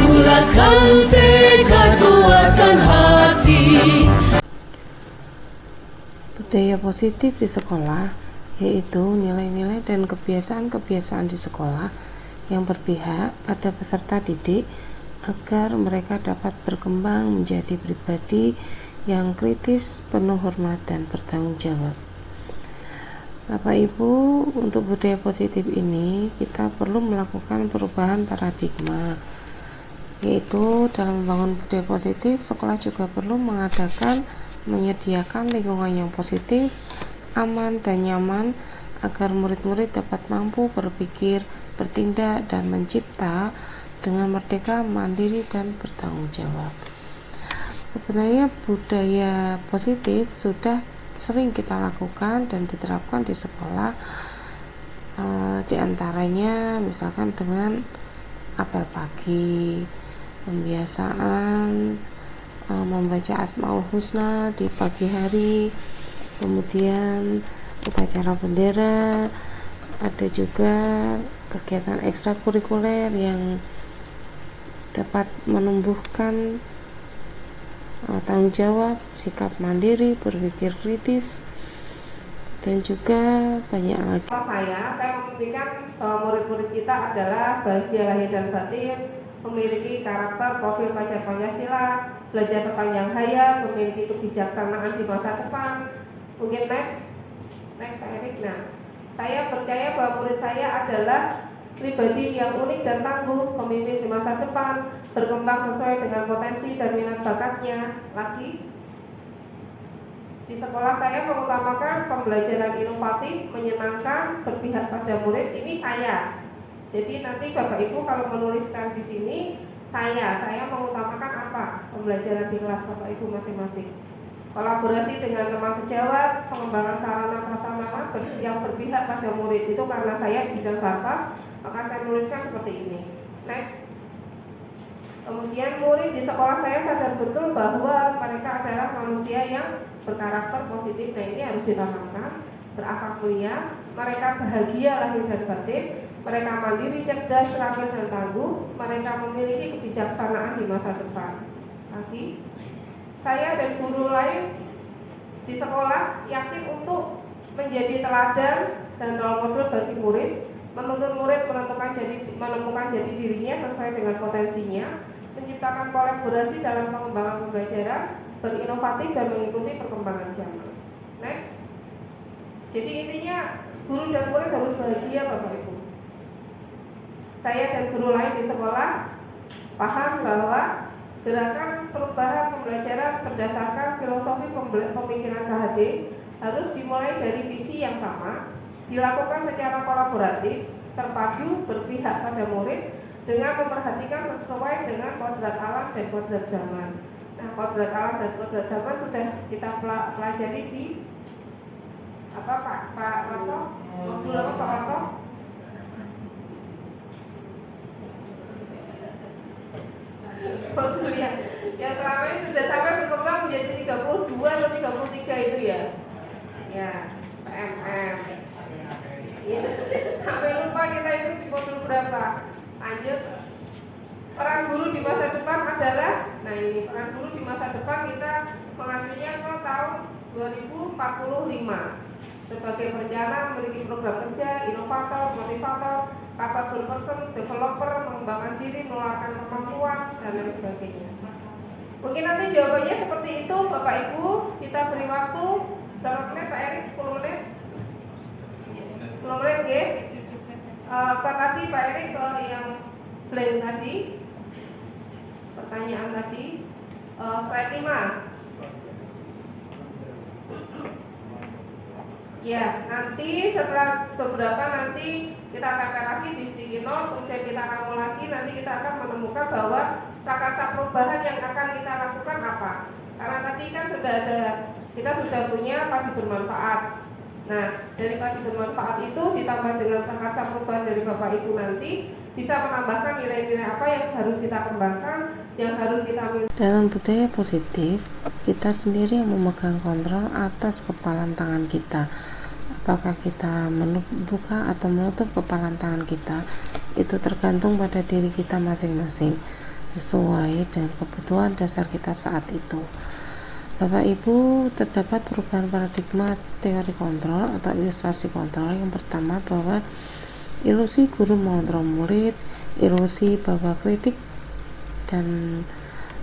Bulatkan tekad, kuatkan hati. Budaya positif di sekolah yaitu nilai-nilai dan kebiasaan-kebiasaan di sekolah yang berpihak pada peserta didik agar mereka dapat berkembang menjadi pribadi yang kritis, penuh hormat dan bertanggung jawab. Bapak Ibu, untuk budaya positif ini kita perlu melakukan perubahan paradigma, yaitu dalam membangun budaya positif, sekolah juga perlu menyediakan lingkungan yang positif, aman dan nyaman agar murid-murid dapat mampu berpikir, bertindak dan mencipta dengan merdeka, mandiri dan bertanggung jawab. Sebenarnya budaya positif sudah sering kita lakukan dan diterapkan di sekolah, diantaranya misalkan dengan apel pagi, pembiasaan membaca Asmaul Husna di pagi hari, kemudian upacara bendera, ada juga kegiatan ekstrakurikuler yang dapat menumbuhkan tanggung jawab, sikap mandiri, berpikir kritis, dan juga banyak lagi. Saya membuktikan bahwa murid-murid kita adalah bahagia lahir dan batin, memiliki karakter profil pelajar Pancasila, belajar sepanjang hayat, memiliki kebijaksanaan di masa depan. Mungkin next Pak Erik. Nah, saya percaya bahwa murid saya adalah pribadi yang unik dan tangguh, pemimpin di masa depan, berkembang sesuai dengan potensi dan minat bakatnya. Lagi, di sekolah saya mengutamakan pembelajaran inovatif, menyenangkan, berpihak pada murid. Ini saya. Jadi nanti Bapak Ibu kalau menuliskan di sini saya mengutamakan apa? Pembelajaran di kelas Bapak Ibu masing-masing. Kolaborasi dengan teman sejawat, pengembangan sarana prasarana yang berpihak pada murid. Itu karena saya di bidang Sarpas, maka saya menuliskan seperti ini. Next. Kemudian murid di sekolah saya sadar betul bahwa mereka adalah manusia yang berkarakter positif. Nah, ini harus ditanamkan. Berakhlak mulia, mereka bahagia lahir dan batin, mereka mandiri, cerdas, terampil dan tangguh, mereka memiliki kebijaksanaan di masa depan. Lagi, saya dan guru lain di sekolah yakin untuk menjadi teladan dan role model bagi murid, menuntun murid menemukan jati dirinya sesuai dengan potensinya, menciptakan kolaborasi dalam pengembangan pembelajaran, berinovatif dan mengikuti perkembangan zaman. Next. Jadi intinya guru dan murid harus bahagia, Bapak Ibu. Saya dan guru lain di sekolah paham bahwa gerakan perubahan pembelajaran berdasarkan filosofi pemikiran KHD harus dimulai dari visi yang sama, dilakukan secara kolaboratif, terpadu, berpihak pada murid dengan memperhatikan sesuai dengan kodrat alam dan kodrat zaman. Nah, kodrat alam dan kodrat zaman sudah kita pelajari di Pak Rato? Modul apa Pak Rato? Modul yang terakhir sudah sampai berkembang menjadi 32 atau 33 itu ya? Ya, PMM. Ya, sampai lupa kita itu di modul berapa. Lanjut. Peran guru di masa depan adalah, nah ini peran guru di masa depan kita mengajunya ke tahun 2045. Sebagai perencana, memiliki program kerja, inovator, motivator, capable person, developer, mengembangkan diri, meluarkan kemampuan, dan lain sebagainya. Mungkin nanti jawabannya seperti itu, Bapak Ibu. Kita beri waktu berapa menit, Pak Erik? 10 menit? 10 menit, ya? Ke tadi Pak Erik ke yang blank tadi, pertanyaan tadi, slide 5. Ya, nanti setelah beberapa nanti kita akan lagi di Sikino, kemudian kita akan mulai lagi, nanti kita akan menemukan bahwa prakarsa perubahan yang akan kita lakukan apa. Karena tadi kan kita sudah punya padi bermanfaat. Nah, dari padi bermanfaat itu ditambah dengan prakarsa perubahan dari Bapak Ibu nanti bisa menambahkan nilai-nilai apa yang harus kita kembangkan yang harus kita miliki. Dalam budaya positif, kita sendiri yang memegang kontrol atas kepalan tangan kita. Apakah kita membuka atau menutup kepalan tangan kita, itu tergantung pada diri kita masing-masing, sesuai dengan kebutuhan dasar kita saat itu. Bapak Ibu, terdapat perubahan paradigma teori kontrol atau ilustrasi kontrol. Yang pertama, bahwa ilusi guru mengontrol murid, ilusi bahwa kritik dan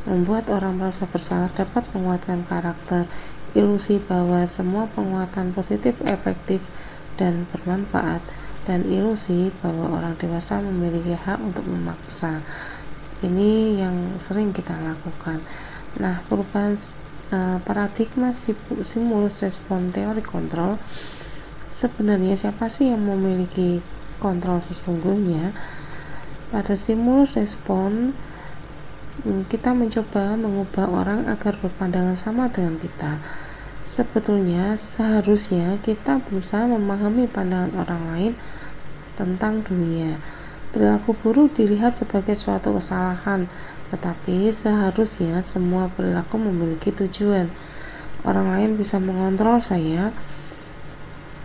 membuat orang merasa bersalah dapat menguatkan karakter, ilusi bahwa semua penguatan positif efektif dan bermanfaat, dan ilusi bahwa orang dewasa memiliki hak untuk memaksa. Ini yang sering kita lakukan. Nah, perubahan paradigma stimulus respon teori kontrol, sebenarnya siapa sih yang memiliki kontrol sesungguhnya? Pada stimulus respon, kita mencoba mengubah orang agar berpandangan sama dengan kita. Sebetulnya seharusnya kita berusaha memahami pandangan orang lain tentang dunia. Perilaku buruk dilihat sebagai suatu kesalahan, tetapi seharusnya semua perilaku memiliki tujuan. Orang lain bisa mengontrol saya,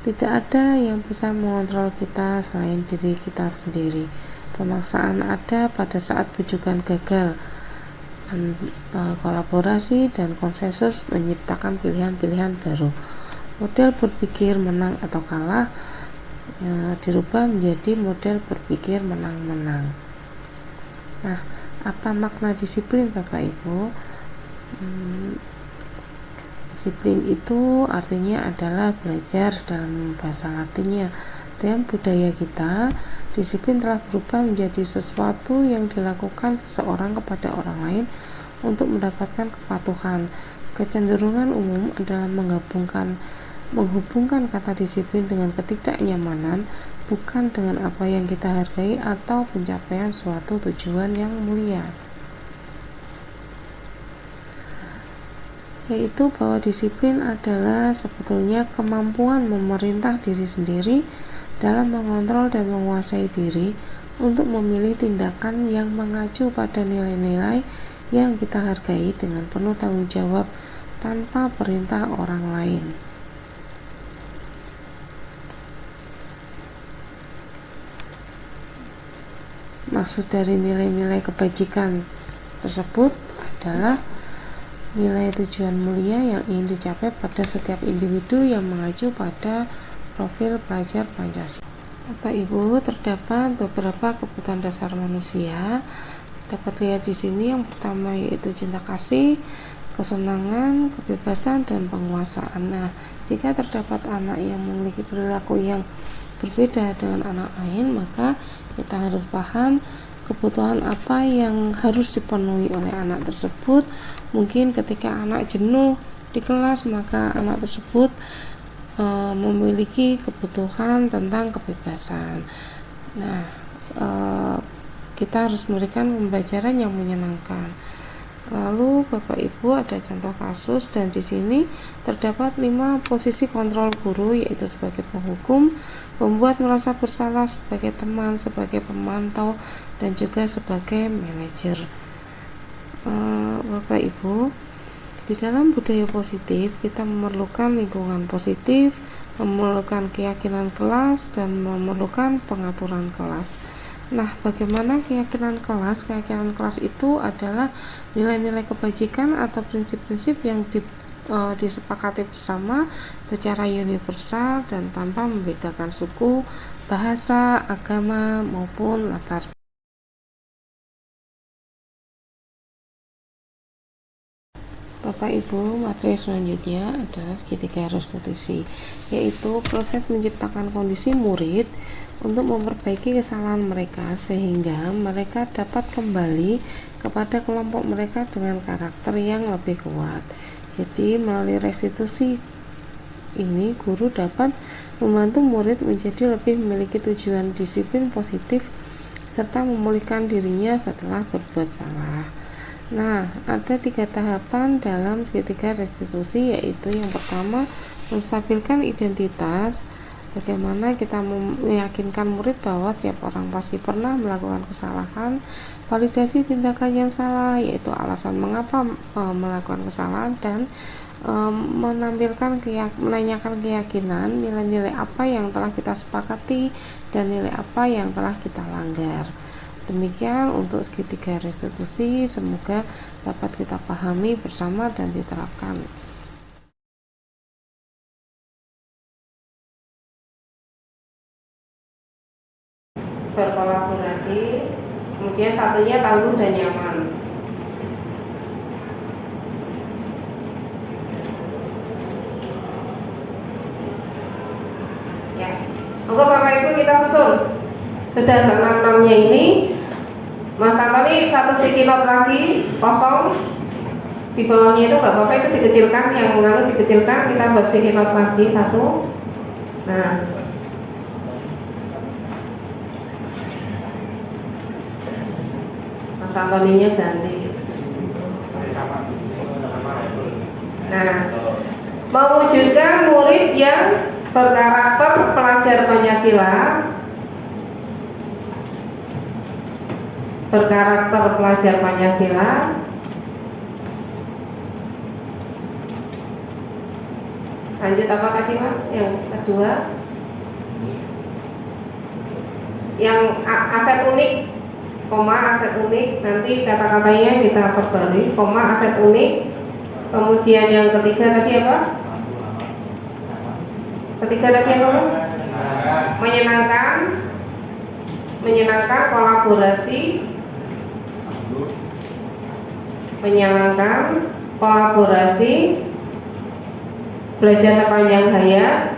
tidak ada yang bisa mengontrol kita selain diri kita sendiri. Pemaksaan ada pada saat bujukan gagal. Kolaborasi dan konsensus menciptakan pilihan-pilihan baru. Model berpikir menang atau kalah dirubah menjadi model berpikir menang-menang. Nah, apa makna disiplin, Bapak Ibu? Disiplin itu artinya adalah belajar dalam bahasa Latinnya. Dalam budaya kita, disiplin telah berubah menjadi sesuatu yang dilakukan seseorang kepada orang lain untuk mendapatkan kepatuhan. Kecenderungan umum adalah menghubungkan kata disiplin dengan ketidaknyamanan, bukan dengan apa yang kita hargai atau pencapaian suatu tujuan yang mulia. Yaitu bahwa disiplin adalah sebetulnya kemampuan memerintah diri sendiri dalam mengontrol dan menguasai diri untuk memilih tindakan yang mengacu pada nilai-nilai yang kita hargai dengan penuh tanggung jawab tanpa perintah orang lain. Maksud dari nilai-nilai kebajikan tersebut adalah nilai tujuan mulia yang ingin dicapai pada setiap individu yang mengacu pada profil pelajar Pancasila. Bapak Ibu, terdapat beberapa kebutuhan dasar manusia. Dapat lihat di sini, yang pertama yaitu cinta kasih, kesenangan, kebebasan, dan penguasaan. Nah, jika terdapat anak yang memiliki perilaku yang berbeda dengan anak lain, maka kita harus paham kebutuhan apa yang harus dipenuhi oleh anak tersebut. Mungkin ketika anak jenuh di kelas, maka anak tersebut memiliki kebutuhan tentang kebebasan. Nah, kita harus memberikan pembelajaran yang menyenangkan. Lalu Bapak Ibu, ada contoh kasus, dan di sini terdapat 5 posisi kontrol guru, yaitu sebagai penghukum, membuat merasa bersalah, sebagai teman, sebagai pemantau, dan juga sebagai manajer. Bapak Ibu, di dalam budaya positif kita memerlukan lingkungan positif, memerlukan keyakinan kelas, dan memerlukan pengaturan kelas. Nah, bagaimana keyakinan kelas? Keyakinan kelas itu adalah nilai-nilai kebajikan atau prinsip-prinsip yang disepakati bersama secara universal dan tanpa membedakan suku, bahasa, agama, maupun latar. Bapak Ibu, materi selanjutnya adalah segitiga restitusi, yaitu proses menciptakan kondisi murid untuk memperbaiki kesalahan mereka sehingga mereka dapat kembali kepada kelompok mereka dengan karakter yang lebih kuat. Jadi melalui restitusi ini, guru dapat membantu murid menjadi lebih memiliki tujuan disiplin positif serta memulihkan dirinya setelah berbuat salah. Nah, ada 3 tahapan dalam segitiga restitusi, yaitu yang pertama, menstabilkan identitas, Bagaimana kita meyakinkan murid bahwa setiap orang pasti pernah melakukan kesalahan. Validasi tindakan yang salah, yaitu alasan mengapa melakukan kesalahan, dan menanyakan keyakinan nilai-nilai apa yang telah kita sepakati dan nilai apa yang telah kita langgar. Demikian untuk segitiga restitusi, semoga dapat kita pahami bersama dan diterapkan. Berkolaborasi, kemudian satunya tangguh dan nyaman. Ya, monggo Bapak Ibu kita susun. Sudah 6-6-nya ini, Mas Antoni satu sticky note lagi kosong. Di bawahnya itu nggak apa-apa, itu dikecilkan, yang lalu dikecilkan, kita buat sticky note lagi satu. Nah, Mas Antoninya ganti. Nah, mewujudkan murid yang berkarakter pelajar Pancasila, berkarakter pelajar Pancasila, lanjut apa tadi Mas? Yang kedua, yang aset unik, koma aset unik, nanti kata-katanya kita perbarui, koma aset unik. Kemudian yang ketiga tadi apa? Ketiga tadi apa Mas? Menyenangkan, menyenangkan kolaborasi, menyenangkan kolaborasi, belajar sepanjang hayat,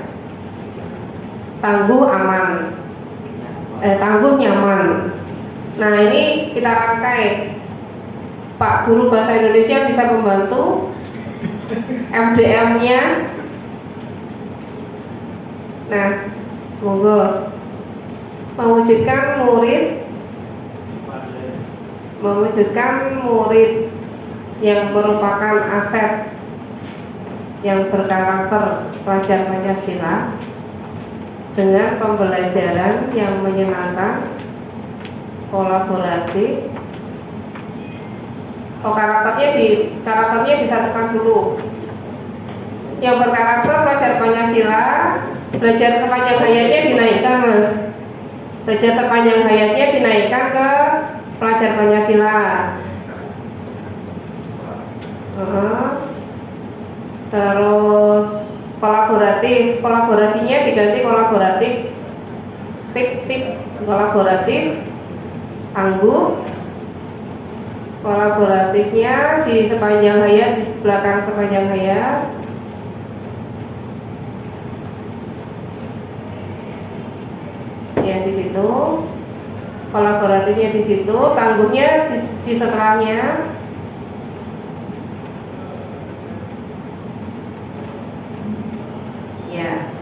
tangguh aman, tangguh nyaman. Nah ini kita rangkai. Pak Guru Bahasa Indonesia bisa membantu MDM-nya. Nah, monggo. Mewujudkan murid yang merupakan aset yang berkarakter pelajar Pancasila dengan pembelajaran yang menyenangkan, kolaboratif. Karakternya disatukan dulu. Yang berkarakter pelajar Pancasila, belajar sepanjang hayatnya dinaikkan Mas. Belajar sepanjang hayatnya dinaikkan ke pelajar Pancasila. Terus kolaborasinya diganti kolaboratif, tip kolaboratif, tangguh. Kolaboratifnya di sepanjang hayat, di belakang sepanjang hayat. Ya di situ. Kolaboratifnya di situ, tangguhnya di setelahnya. Ya.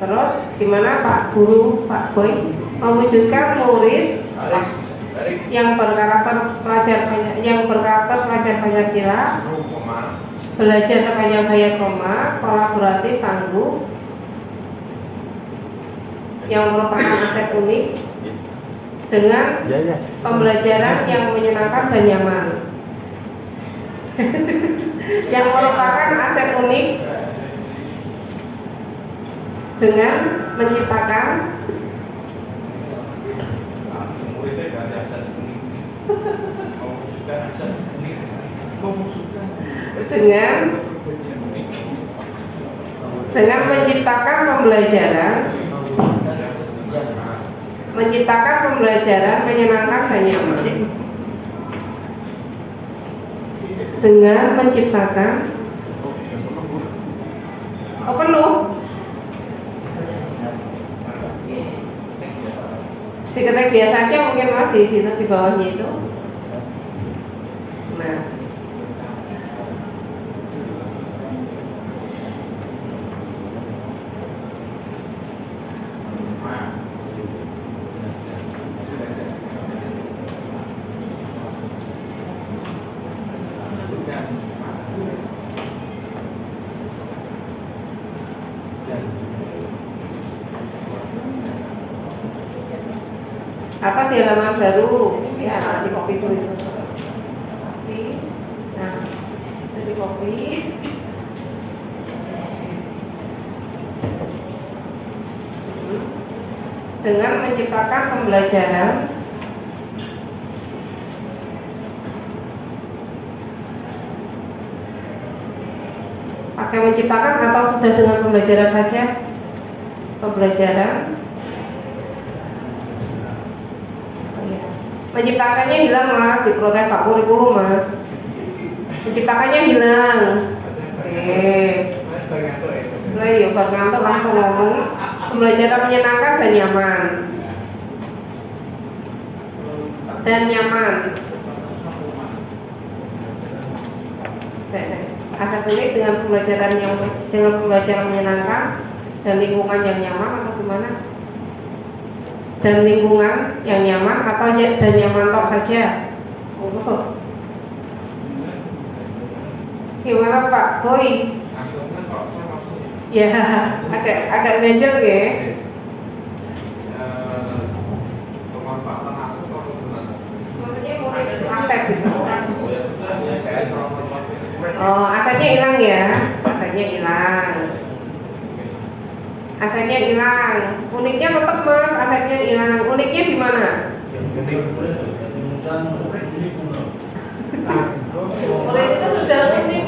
Terus gimana Pak Guru, Pak Boy mewujudkan murid yang berkarakter pelajar Pancasila, belajar sepanjang hayat, kolaboratif, tangguh, yang merupakan aset unik dengan pembelajaran yang menyenangkan dan nyaman. Yang merupakan aset unik dengan menciptakan dengan menciptakan pembelajaran menyenangkan dan nyaman. Dengan menciptakan penuh. Diketik biasa aja mungkin masih di situ di bawahnya itu. Nah, atau di halaman baru ya, di copy dulu. Copy. Nah, jadi copy. Dengan menciptakan pembelajaran pakai menciptakan atau sudah dengan pembelajaran saja? Pembelajaran. Menciptakannya hilang mas, diprotes Pak Kurikulum mas. Menciptakannya hilang. Oke. Mulai yuk pas ngantuk langsung ngomong. Pembelajaran menyenangkan dan nyaman. Dan nyaman. Asal ini dengan pembelajaran menyenangkan dan lingkungan yang nyaman atau gimana? Dan lingkungan yang nyaman atau dan nyaman tok saja? Oh. Gimana Pak Boy? Ya, agak ganjel ya. Pemanfaatan aset atau gimana? Maksudnya aset gitu. Oh, asetnya hilang ya? Asetnya hilang. Asetnya hilang. Uniknya tetap mas, asetnya hilang. Uniknya di mana? Unik itu sudah unik,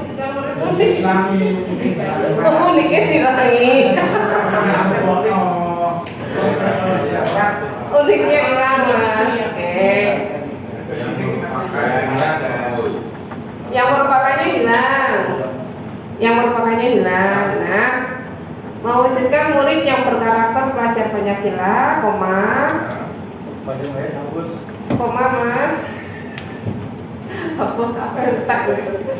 sudah unik. Oh, uniknya dihilangi. Uniknya hilang mas. Oke. Yang merupakannya hilang. Yang merupakannya hilang. Nah, mewujudkan murid yang berkarakter pelajar Pancasila, koma mas. Hapus apa letak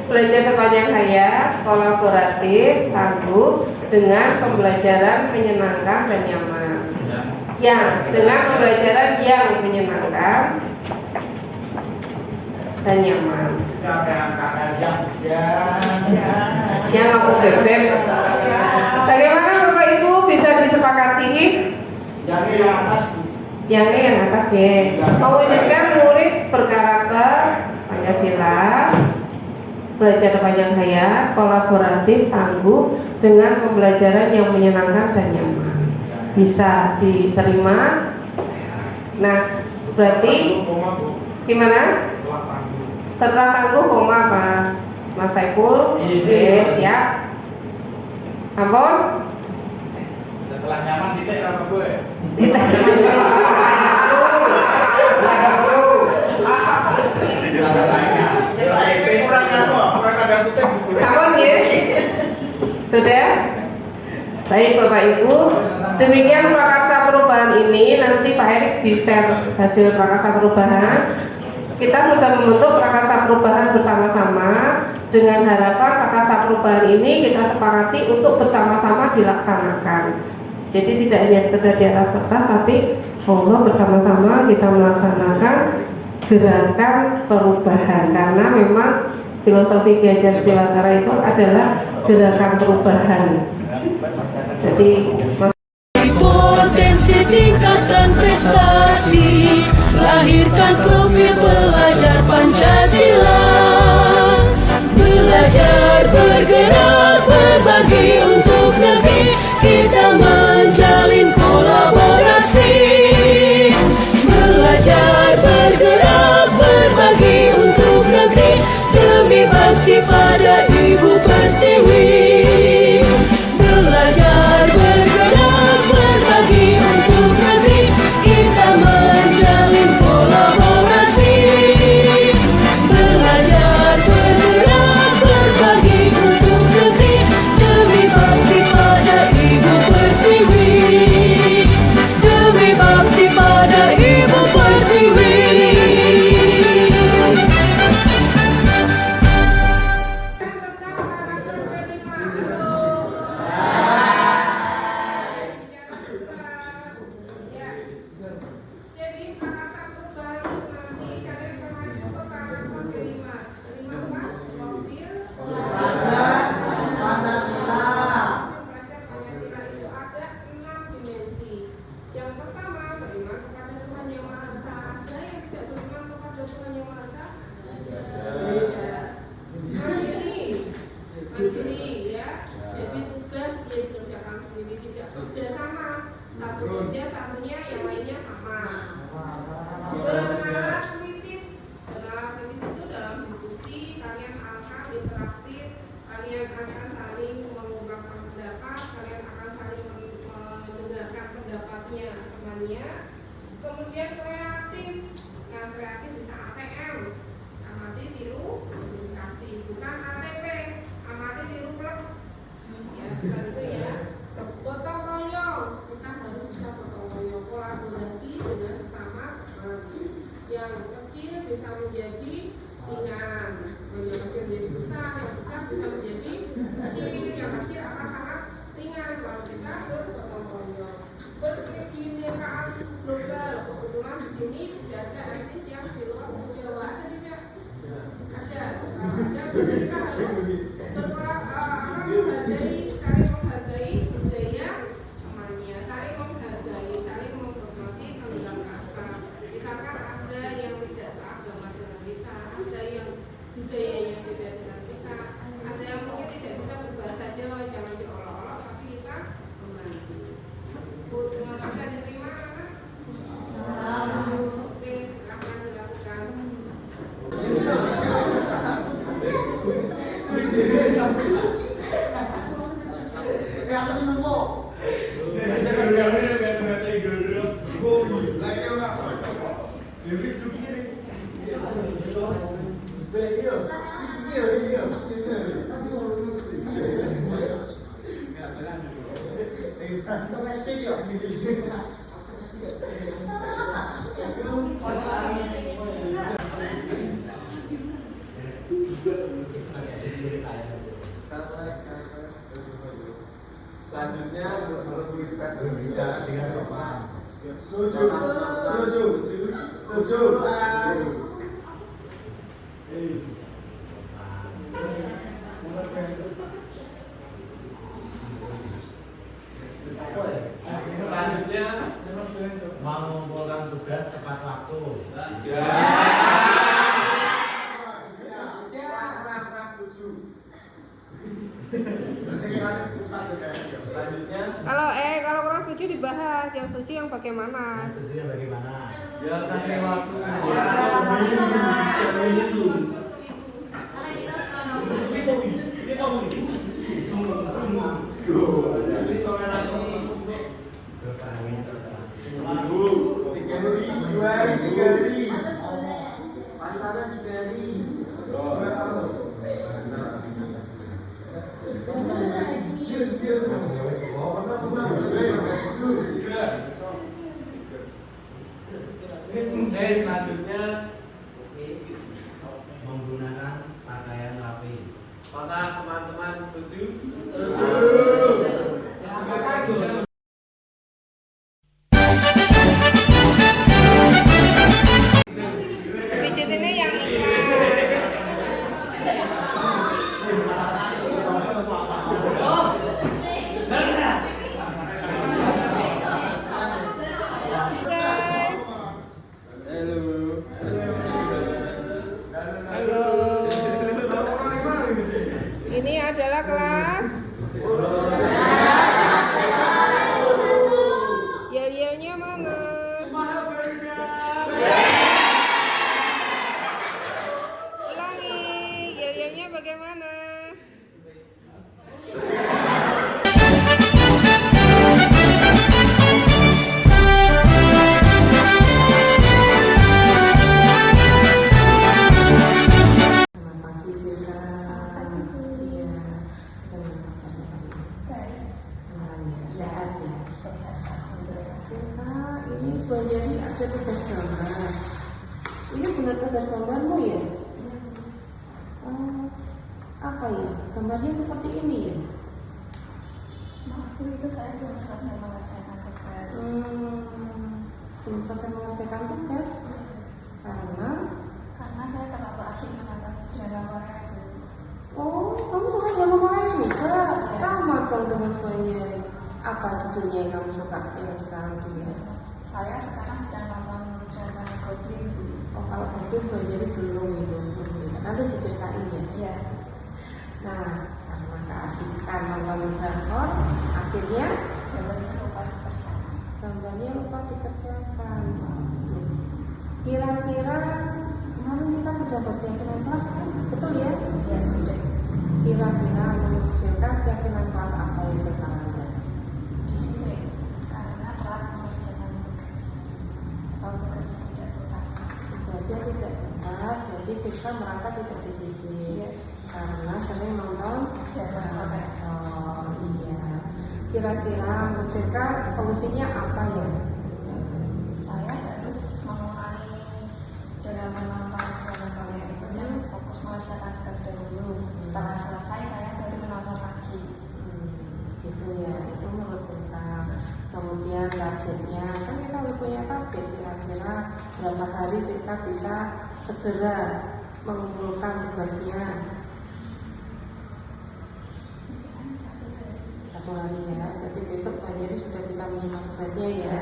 belajar sepanjang hayat, kolaboratif, tangguh dengan pembelajaran menyenangkan dan nyaman. Ya, dengan pembelajaran yang menyenangkan dan nyaman. Yang aku bebek. Bagaimana Bapak Ibu bisa disepakati? Yang atas ya. Mewujudkan murid berkarakter Pancasila, belajar sepanjang hayat, kolaboratif, tangguh dengan pembelajaran yang menyenangkan dan nyaman. Bisa diterima. Nah, berarti gimana? Setelah tangguh koma Mas Saiful. Oke, siap. Ampun. Setelah nyaman titik apa gue? Ampun ya. Sudah? Baik Bapak Ibu, demikian prakarsa perubahan ini. Nanti Pak Erik di-share hasil prakarsa perubahan. Kita sudah membentuk prakarsa perubahan bersama-sama dengan harapan prakarsa perubahan ini kita sepakati untuk bersama-sama dilaksanakan. Jadi tidak hanya sekedar di atas kertas, tapi monggo bersama-sama kita melaksanakan gerakan perubahan, karena memang filosofi Ki Hajar Dewantara itu adalah gerakan perubahan. Jadi potensi tingkatan prestasi, lahirkan profil pelajar Pancasila. Belajar, bergerak, berbagi untuk negeri, kita menjalin kolaborasi. Belajar, bergerak, berbagi untuk negeri, demi bakti pada Ibu Pertiwi. Belajar, bergerak, berbagi untuk negeri, kita menjalin kolaborasi. masa? Mandiri ya. Jadi tugas dia dikerjakan sendiri, tidak kerja sama. Satu kerja, satunya yang lainnya sama. Bernalar kritis. Bernalar kritis itu dalam diskusi kalian akan interaktif, kalian akan saling mengungkapkan pendapat, kalian akan saling mendengarkan pendapatnya temannya. Kemudian kreatif. Yang kreatif bisa ATM, amati tiru komunikasi, bukan ATP, amati tiru plek. Ya, itu ya. Gotong royong, kita harus bisa gotong royong, kolaborasi dengan sesama. Yang kecil bisa menjadi ringan, yang kecil menjadi besar, yang besar bisa menjadi kecil, yang kecil akan sangat ringan kalau kita bergotong royong. Berkebinekaan global, kebetulan di sini tidak ada artis yang di luar Pulau Jawa, ada tidak? Ada. Jadi kita harus saling menghargai budaya temannya, saling menghargai, saling menghormati tentang kasta. Misalkan ada yang tidak seagama dengan kita, ada yang budayanya beda dengan kita, ada yang mungkin tidak bisa berbahasa Jawa, jangan diolok-olok, tapi kita membantu. Bisa diterima apa? Oke, silakan dilakukan. Selanjutnya berbicara dengan sopan. Setuju. Selanjutnya Mengumpulkan tugas tepat waktu. Kalau kurang setuju dibahas, yang setuju yang bagaimana? Setuju bagaimana? Ya kasih waktu. Selanjutnya Menggunakan pakaian rapi. apakah teman-teman setuju? Pijit ini yang ikhlas. Guys. Halo. Ini adalah kelas. Yel-yelnya mana? Ulangi, yel-yelnya bagaimana? Selamat pagi Sinta. Iya. Bagaimana kabarnya hari ini? Baik. Alhamdulillah. Sehat ya. Sinta, ini Bu Anjani ada tugas gambar. Ini benar tugas gambarmu ya? Apa ya? Gambarnya seperti ini ya? Waktu itu saya belum selesai mengerjakan tugas. Belum selesai mengerjakan tugas Karena saya terlalu asyik menonton drama Korea dulu. Oh, kamu suka drama Korea juga? Sama dong dengan Bu Anjani. Apa judulnya yang kamu suka yang sekarang dilihat? Saya sekarang sedang nonton drama Goblin dulu. Oh, kalau profil jadi belum itu. Nanti diceritain ya. Iya. Nah, karena keasikan nonton drakor, akhirnya Gambarnya lupa dikerjakan. gambarnya lupa dikerjakan. Kira-kira kemarin kita sudah berkeyakinan kelas kan? Betul ya? Ya sudah. Kira-kira menurut Silka keyakinan kelas apa yang Silka langgar? Di sini karena telat mengerjakan tugas atau tugasnya tidak tuntas. Tugasnya tidak tuntas, jadi Silka merasa tidak disiplin. Iya. Karena sering nonton Drakor. Oh iya. Kira-kira menurut Silka solusinya apa ya? Saya harus mengurangi dalam menonton film-film itu dan fokus mengerjakan tugas dahulu. Setelah selesai saya baru menonton lagi. Gitu ya, itu menurut Silka. Kemudian targetnya, kan kita harus punya target. Kira-kira berapa hari Silka bisa segera mengumpulkan tugasnya? Satu hari ya, berarti besok Pak Yeri sudah bisa menerima tugasnya ya.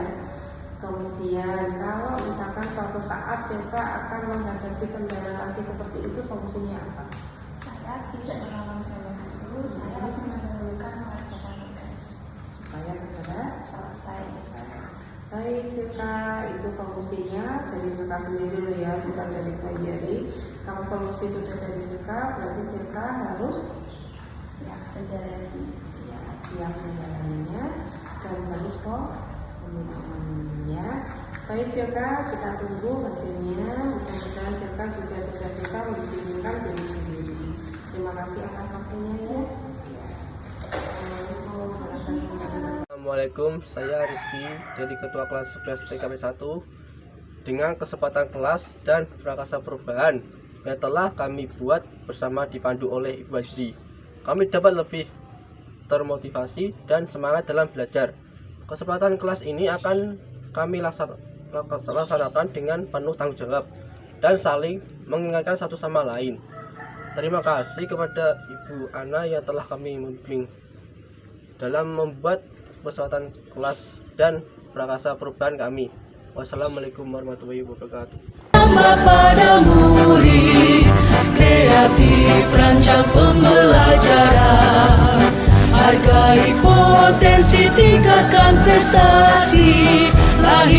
Kemudian kalau misalkan suatu saat Silka akan menghadapi kendala lagi seperti itu, solusinya apa? Saya tidak menonton film dulu, saya lebih mendahulukan mengerjakan tugas Supaya segera selesai. baik Silka, itu solusinya dari Silka sendiri loh ya, bukan dari Pak Yeri. Kalau solusi sudah dari Silka, berarti Silka harus Siap menjalani. ya, siap menjalaninya dan harus komitmennya. Baik Silka, kita tunggu hasilnya. Mudah-mudahan Silka juga sudah bisa mendisiplinkan diri sendiri. Terima kasih atas waktunya ya. Assalamualaikum warahmatullahi wabarakatuh. Assalamualaikum, saya Rizky dari Ketua Kelas 11 TKP 1 dengan kesempatan kelas dan prakasa perubahan yang telah kami buat bersama dipandu oleh Ibu Hasbi. Kami dapat lebih termotivasi dan semangat dalam belajar. Kesempatan kelas ini akan kami laksanakan dengan penuh tanggung jawab dan saling mengingatkan satu sama lain. Terima kasih kepada Ibu Ana yang telah kami membimbing dalam membuat kesempatan kelas dan prakasa perubahan kami. Wassalamualaikum warahmatullahi wabarakatuh. Tambah pada murid kreatif rancang pembelajaran, hargai potensi tingkatkan prestasi lahir.